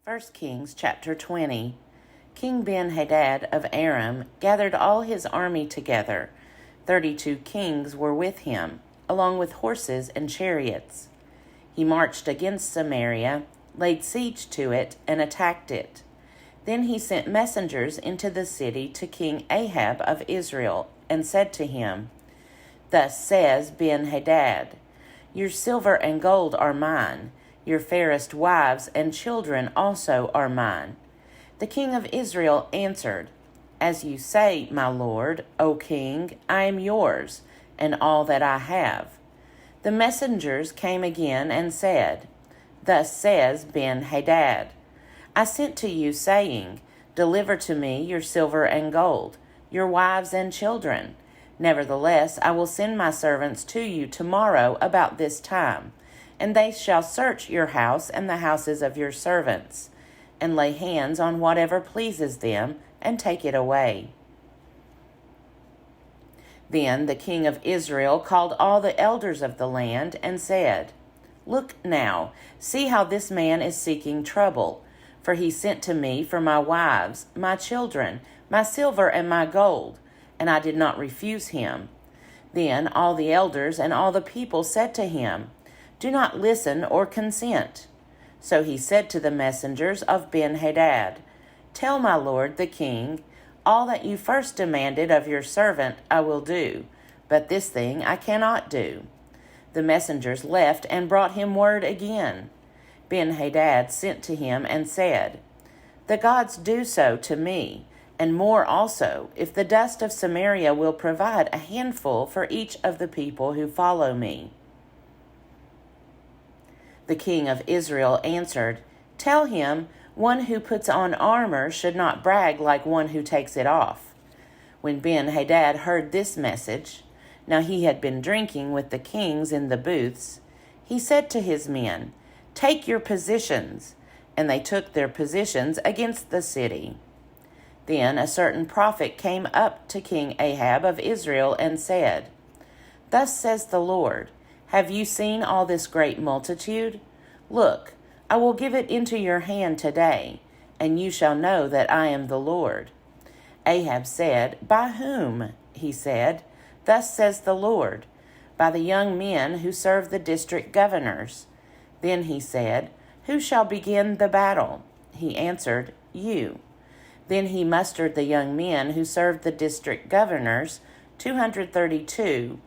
1 Kings chapter 20. King Ben-Hadad of Aram gathered all his army together. 32 kings were with him, along with horses and chariots. He marched against Samaria, laid siege to it, and attacked it. Then he sent messengers into the city to King Ahab of Israel, and said to him, "Thus says Ben-Hadad, your silver and gold are mine. Your fairest wives and children also are mine." The king of Israel answered, "As you say, my lord, O king, I am yours, and all that I have." The messengers came again and said, "Thus says Ben-Hadad, I sent to you, saying, Deliver to me your silver and gold, your wives and children. Nevertheless, I will send my servants to you tomorrow about this time, and they shall search your house and the houses of your servants, and lay hands on whatever pleases them, and take it away." Then the king of Israel called all the elders of the land and said, "Look now, see how this man is seeking trouble, for he sent to me for my wives, my children, my silver and my gold, and I did not refuse him." Then all the elders and all the people said to him, "Do not listen or consent." So he said to the messengers of Ben-Hadad, "Tell my lord the king, all that you first demanded of your servant I will do, but this thing I cannot do." The messengers left and brought him word again. Ben-Hadad sent to him and said, "The gods do so to me, and more also, if the dust of Samaria will provide a handful for each of the people who follow me." The king of Israel answered, "Tell him, one who puts on armor should not brag like one who takes it off." When Ben-Hadad heard this message, now he had been drinking with the kings in the booths, he said to his men, "Take your positions." And they took their positions against the city. Then a certain prophet came up to King Ahab of Israel and said, "Thus says the Lord, have you seen all this great multitude? Look, I will give it into your hand today, and you shall know that I am the Lord." Ahab said, "By whom?" He said, "Thus says the Lord, by the young men who serve the district governors." Then he said, "Who shall begin the battle?" He answered, "You." Then he mustered the young men who served the district governors, 232.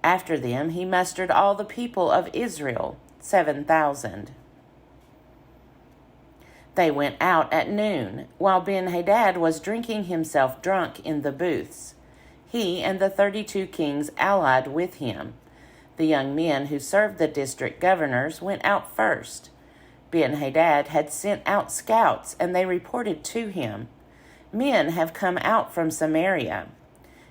After them he mustered all the people of Israel, 7,000. They went out at noon, while Ben-Hadad was drinking himself drunk in the booths, he and the 32 kings allied with him. The young men who served the district governors went out first. Ben-Hadad had sent out scouts, and they reported to him, "Men have come out from Samaria."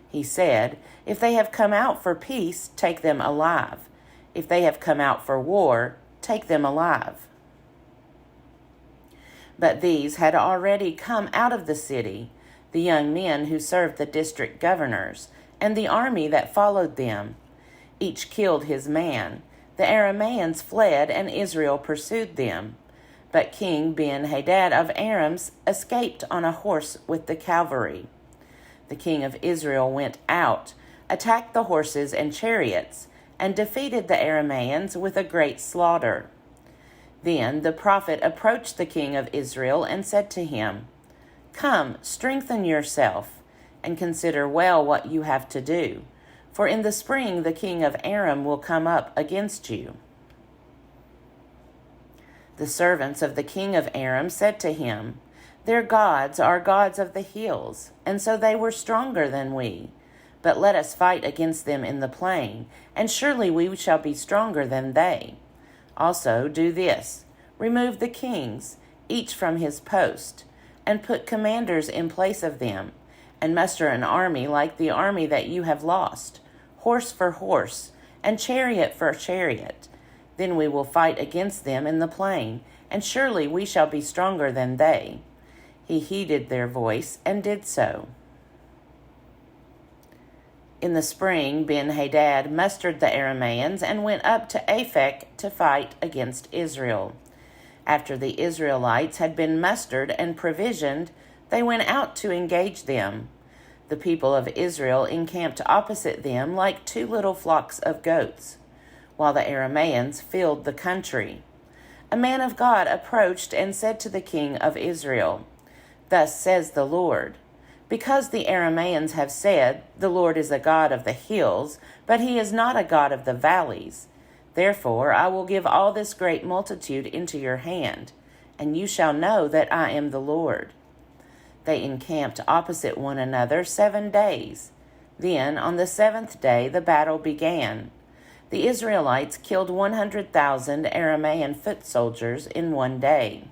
He said, "If they have come out for peace, take them alive. If they have come out for war, take them alive." But these had already come out of the city, the young men who served the district governors, and the army that followed them. Each killed his man. The Arameans fled, and Israel pursued them. But King Ben-Hadad of Aram escaped on a horse with the cavalry. The king of Israel went out, attacked the horses and chariots, and defeated the Arameans with a great slaughter. Then the prophet approached the king of Israel and said to him, "Come, strengthen yourself, and consider well what you have to do, for in the spring the king of Aram will come up against you." The servants of the king of Aram said to him, "Their gods are gods of the hills, and so they were stronger than we. But let us fight against them in the plain, and surely we shall be stronger than they. Also do this, remove the kings, each from his post, and put commanders in place of them, and muster an army like the army that you have lost, horse for horse, and chariot for chariot. Then we will fight against them in the plain, and surely we shall be stronger than they." He heeded their voice and did so. In the spring, Ben-Hadad mustered the Arameans and went up to Aphek to fight against Israel. After the Israelites had been mustered and provisioned, they went out to engage them. The people of Israel encamped opposite them like two little flocks of goats, while the Arameans filled the country. A man of God approached and said to the king of Israel, "Thus says the Lord, because the Arameans have said, 'The Lord is a God of the hills, but he is not a God of the valleys,' therefore I will give all this great multitude into your hand, and you shall know that I am the Lord." They encamped opposite one another 7 days. Then on the 7th day the battle began. The Israelites killed 100,000 Aramean foot soldiers in 1 day.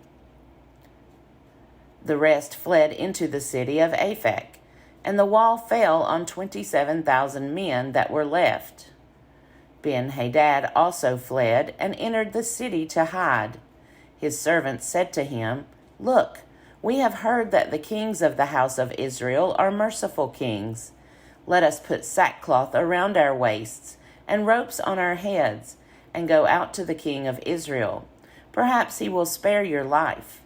The rest fled into the city of Aphek, and the wall fell on 27,000 men that were left. Ben-Hadad also fled and entered the city to hide. His servants said to him, "Look, we have heard that the kings of the house of Israel are merciful kings. Let us put sackcloth around our waists and ropes on our heads, and go out to the king of Israel. Perhaps he will spare your life."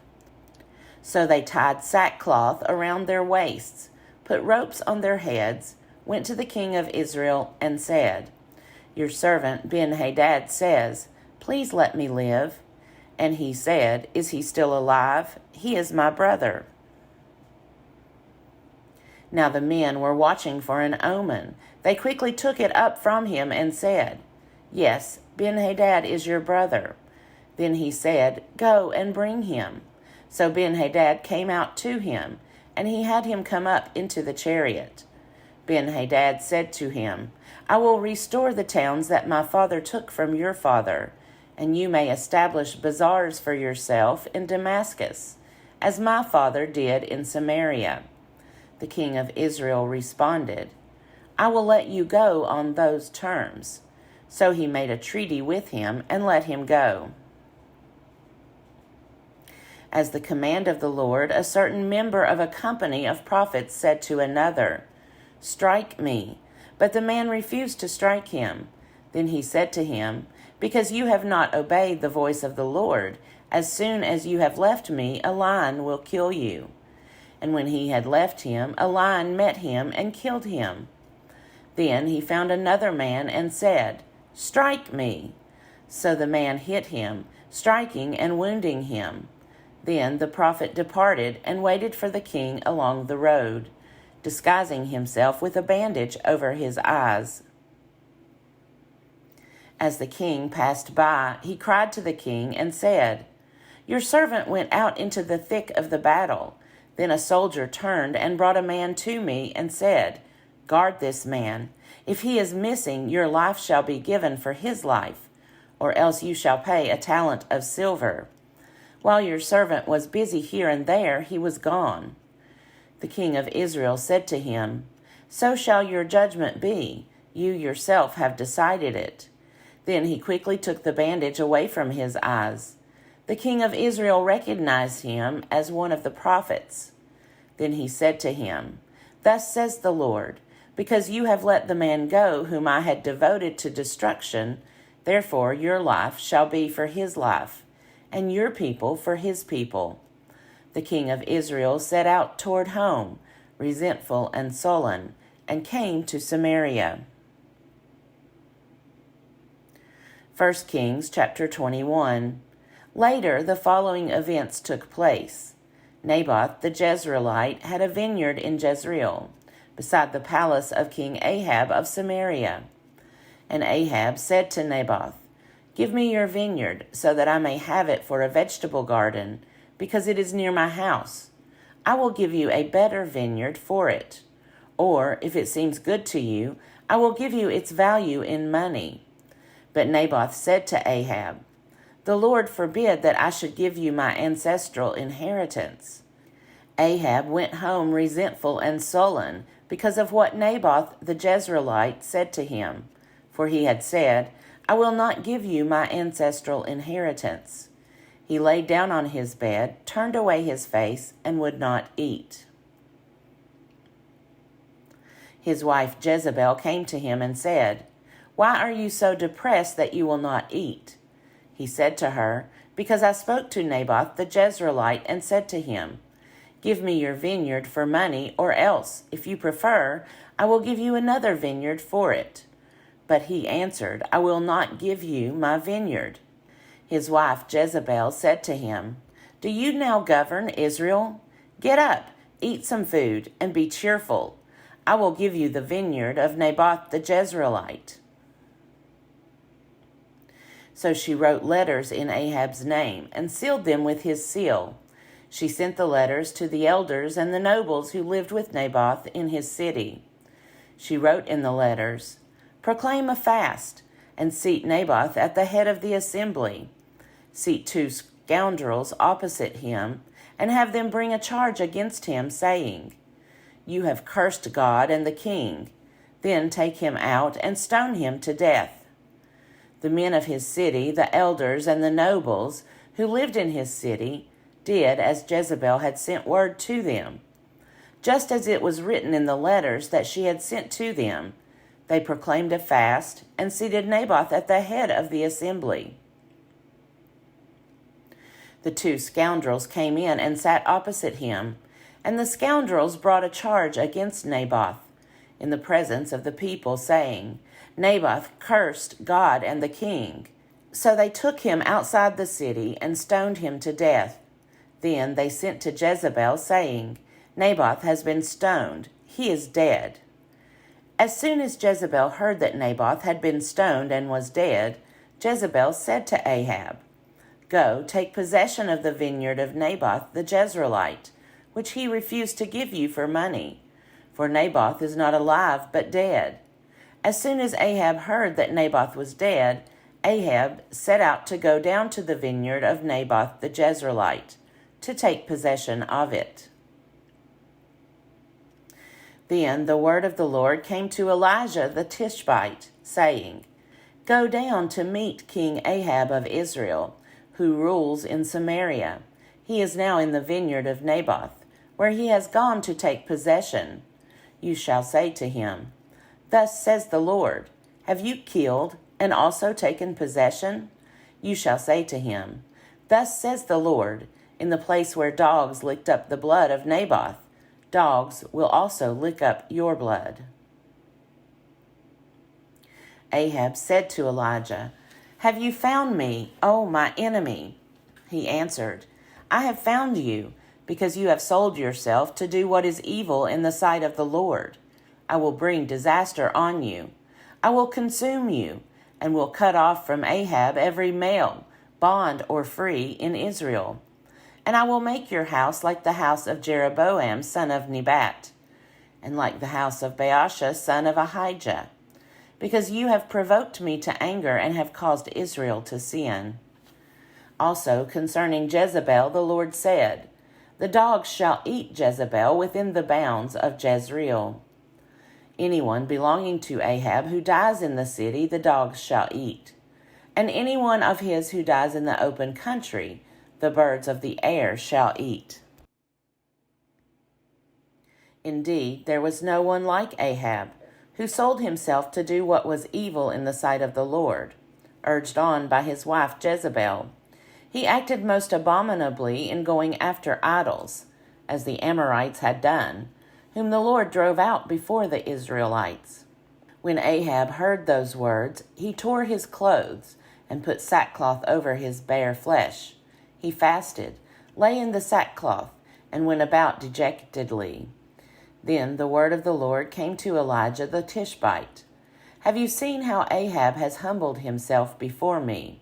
So they tied sackcloth around their waists, put ropes on their heads, went to the king of Israel, and said, "Your servant Ben-Hadad says, 'Please let me live.' And he said, 'Is he still alive? He is my brother.'" Now the men were watching for an omen. They quickly took it up from him and said, "Yes, Ben-Hadad is your brother." Then he said, "Go and bring him." So Ben-Hadad came out to him, and he had him come up into the chariot. Ben-Hadad said to him, "I will restore the towns that my father took from your father, and you may establish bazaars for yourself in Damascus, as my father did in Samaria." The king of Israel responded, "I will let you go on those terms." So he made a treaty with him and let him go. As the command of the Lord, a certain member of a company of prophets said to another, "Strike me." But the man refused to strike him. Then he said to him, "Because you have not obeyed the voice of the Lord, as soon as you have left me, a lion will kill you." And when he had left him, a lion met him and killed him. Then he found another man and said, "Strike me." So the man hit him, striking and wounding him. Then the prophet departed and waited for the king along the road, disguising himself with a bandage over his eyes. As the king passed by, he cried to the king and said, "Your servant went out into the thick of the battle. Then a soldier turned and brought a man to me and said, 'Guard this man. If he is missing, your life shall be given for his life, or else you shall pay a talent of silver.' While your servant was busy here and there, he was gone." The king of Israel said to him, "So shall your judgment be. You yourself have decided it." Then he quickly took the bandage away from his eyes. The king of Israel recognized him as one of the prophets. Then he said to him, "Thus says the Lord, because you have let the man go whom I had devoted to destruction, therefore your life shall be for his life, and your people for his people." The king of Israel set out toward home, resentful and sullen, and came to Samaria. 1 Kings chapter 21. Later, the following events took place. Naboth the Jezreelite had a vineyard in Jezreel, beside the palace of King Ahab of Samaria. And Ahab said to Naboth, "Give me your vineyard, so that I may have it for a vegetable garden, because it is near my house. I will give you a better vineyard for it. Or, if it seems good to you, I will give you its value in money." But Naboth said to Ahab, "The Lord forbid that I should give you my ancestral inheritance." Ahab went home resentful and sullen because of what Naboth the Jezreelite said to him, for he had said, "I will not give you my ancestral inheritance." He lay down on his bed, turned away his face, and would not eat. His wife Jezebel came to him and said, "Why are you so depressed that you will not eat?" He said to her, because I spoke to Naboth the Jezreelite and said to him, 'Give me your vineyard for money, or else, if you prefer, I will give you another vineyard for it.' But he answered, 'I will not give you my vineyard.' His wife Jezebel said to him, 'Do you now govern Israel? Get up, eat some food, and be cheerful. I will give you the vineyard of Naboth the Jezreelite.' So she wrote letters in Ahab's name and sealed them with his seal. She sent the letters to the elders and the nobles who lived with Naboth in his city. She wrote in the letters, 'Proclaim a fast, and seat Naboth at the head of the assembly. Seat 2 scoundrels opposite him, and have them bring a charge against him, saying, "You have cursed God and the king." Then take him out and stone him to death.' The men of his city, the elders and the nobles who lived in his city, did as Jezebel had sent word to them. Just as it was written in the letters that she had sent to them, they proclaimed a fast and seated Naboth at the head of the assembly. The 2 scoundrels came in and sat opposite him, and the scoundrels brought a charge against Naboth in the presence of the people, saying, 'Naboth cursed God and the king.' So they took him outside the city and stoned him to death. Then they sent to Jezebel, saying, 'Naboth has been stoned. He is dead.' As soon as Jezebel heard that Naboth had been stoned and was dead, Jezebel said to Ahab, 'Go, take possession of the vineyard of Naboth the Jezreelite, which he refused to give you for money. For Naboth is not alive, but dead.' As soon as Ahab heard that Naboth was dead, Ahab set out to go down to the vineyard of Naboth the Jezreelite, to take possession of it. Then the word of the Lord came to Elijah the Tishbite, saying, 'Go down to meet King Ahab of Israel, who rules in Samaria. He is now in the vineyard of Naboth, where he has gone to take possession. You shall say to him, "Thus says the Lord, have you killed and also taken possession?" You shall say to him, "Thus says the Lord, in the place where dogs licked up the blood of Naboth, dogs will also lick up your blood." Ahab said to Elijah, "Have you found me, O my enemy?" He answered, "I have found you, because you have sold yourself to do what is evil in the sight of the Lord. I will bring disaster on you. I will consume you, and will cut off from Ahab every male, bond or free, in Israel. And I will make your house like the house of Jeroboam son of Nebat, and like the house of Baasha son of Ahijah, because you have provoked me to anger and have caused Israel to sin." Also concerning Jezebel the Lord said, "The dogs shall eat Jezebel within the bounds of Jezreel. Anyone belonging to Ahab who dies in the city, the dogs shall eat. And anyone of his who dies in the open country, the birds of the air shall eat." Indeed, there was no one like Ahab, who sold himself to do what was evil in the sight of the Lord, urged on by his wife Jezebel. He acted most abominably in going after idols, as the Amorites had done, whom the Lord drove out before the Israelites. When Ahab heard those words, he tore his clothes and put sackcloth over his bare flesh. He fasted, lay in the sackcloth, and went about dejectedly. Then the word of the Lord came to Elijah the Tishbite. "Have you seen how Ahab has humbled himself before me?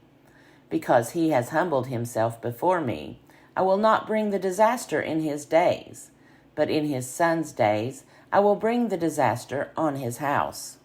Because he has humbled himself before me, I will not bring the disaster in his days, but in his son's days I will bring the disaster on his house."